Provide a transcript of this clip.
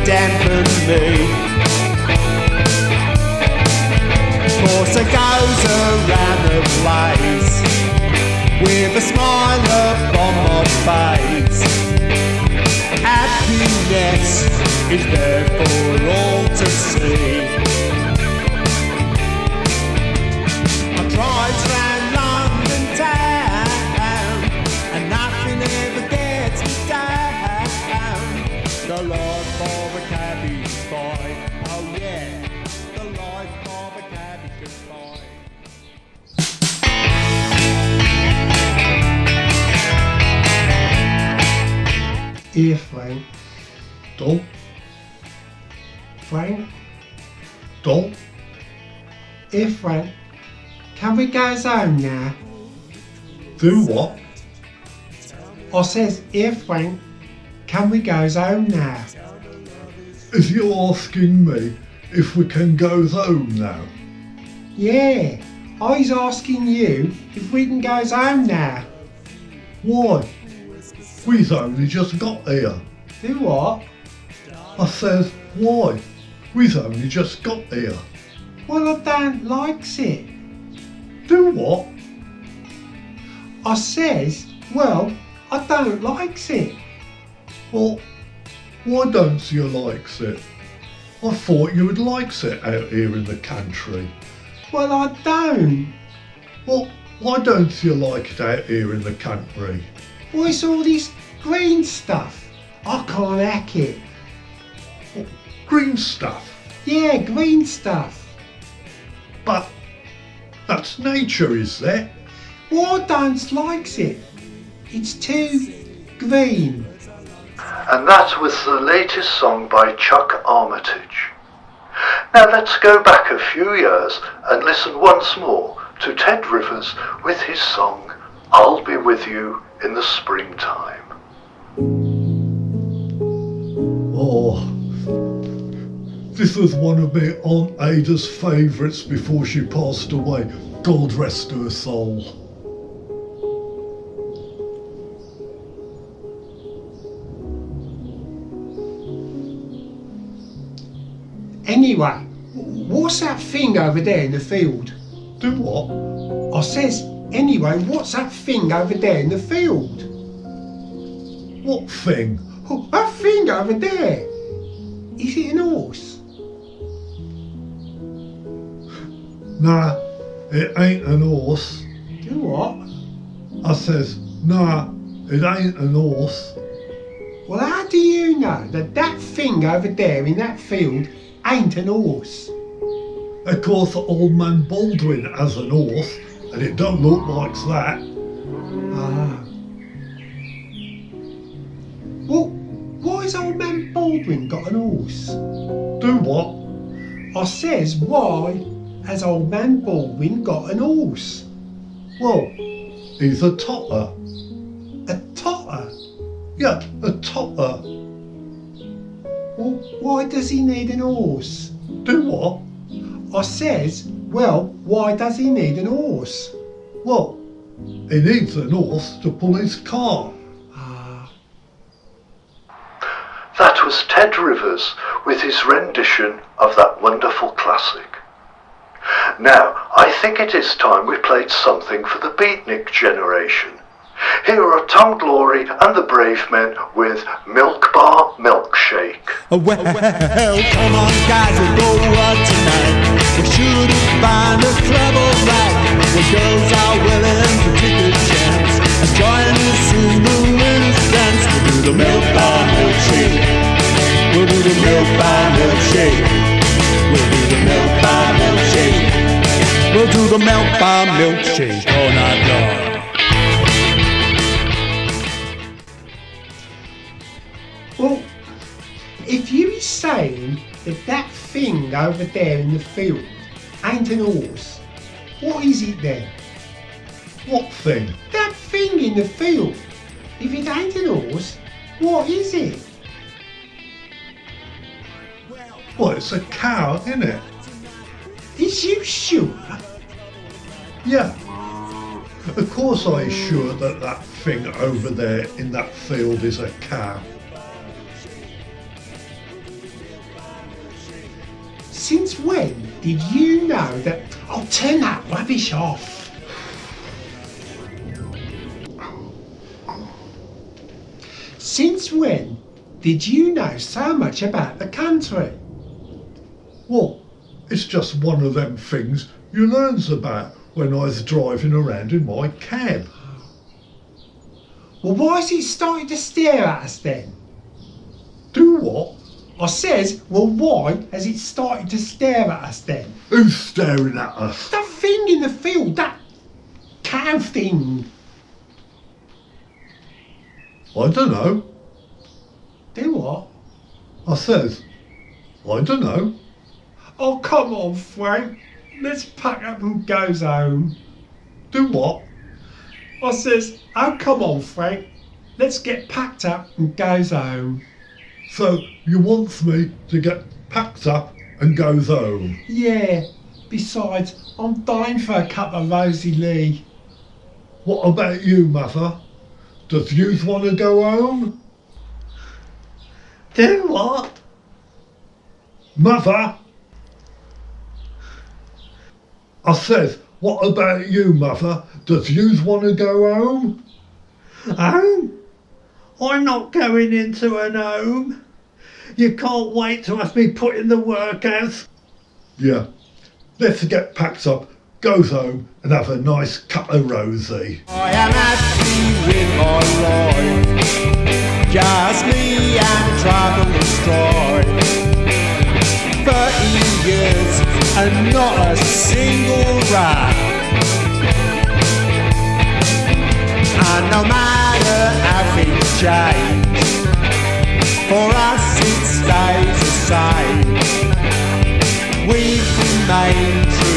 dampen me. Course it goes around the place with a smile upon my face. Happiness is there for all to see. I drive round London town and nothing ever gets me down. The life of a cabbie's boy, oh yeah, the life of a cabbie's boy. Here, Frank. Dol? Frank? Dol? Here, Frank. Can we go home now? Do what? I says, here, Frank. Can we go home now? Is you asking me if we can go home now? Yeah, I was asking you if we can go home now. Why? We've only just got here. Do what? I says, why? We've only just got here. Well, I don't like it. Do what? I says, well, I don't like it. Well, why don't you like it? I thought you would like it out here in the country. Well, I don't. Well, why don't you like it out here in the country? Well, it's all this green stuff. I can't hack it. What, green stuff? Yeah, green stuff. But that's nature, is that? Well, I don't like it. It's too green. And that was the latest song by Chuck Armitage. Now let's go back a few years and listen once more to Ted Rivers with his song, I'll Be With You in the Springtime. Oh, this was one of my Aunt Ada's favourites before she passed away. God rest her soul. Anyway, what's that thing over there in the field? Do what? I says, anyway, what's that thing over there in the field? What thing? Oh, that thing over there. Is it an horse? Nah, it ain't an horse. Do what? I says, nah, it ain't an horse. Well, how do you know that that thing over there in that field ain't an horse? Of course, old man Baldwin has an horse, and it don't look like that. Ah. Well, why has old man Baldwin got an horse? Do what? I says, why has old man Baldwin got an horse? Well, he's a totter. A totter? Yeah, a totter. Well, why does he need an horse? Do what? I says, well, why does he need an horse? Well, he needs an horse to pull his car. Ah. That was Ted Rivers with his rendition of that wonderful classic. Now, I think it is time we played something for the beatnik generation. Here are Tom Glory and the Brave Men with Milkbar Milkshake. Well, come on guys, we'll go out tonight. We should find a club alright, where girls are willing to take a chance and join us in the women's dance. We'll do the Milkbar Milkshake. We'll do the Milkbar Milkshake. We'll do the Milkbar Milkshake. We'll do the Milkbar Milkshake all night long. Well, if you is saying that that thing over there in the field ain't an horse, what is it then? What thing? That thing in the field. If it ain't an horse, what is it? Well, it's a cow, isn't it? Is you sure? Yeah. Of course I'm sure that that thing over there in that field is a cow. when did you know that... Oh, turn that rubbish off. Since when did you know so much about the country? Well, it's just one of them things you learns about when I was driving around in my cab. Well, why is it starting to stare at us then? Do what? I says, well, why has it started to stare at us then? Who's staring at us? That thing in the field, that cow thing. I don't know. Do what? I says, I don't know. Oh, come on, Frank. Let's pack up and go home. Do what? I says, oh, come on, Frank. Let's get packed up and go home. So you wants me to get packed up and goes home? Yeah. Besides, I'm dying for a cup of Rosie Lee. What about you, Mother? Does yous want to go home? Do what? Mother? I says, what about you, Mother? Does yous want to go home? Home? I'm not going into an home. You can't wait to have me put in the workhouse. Yeah. Let's get packed up, goes home and have a nice cup of Rosie. I am happy with my life, just me and trouble destroyed. 30 years and not a single rat. And no matter how things change, for us it stays the same. We've remained true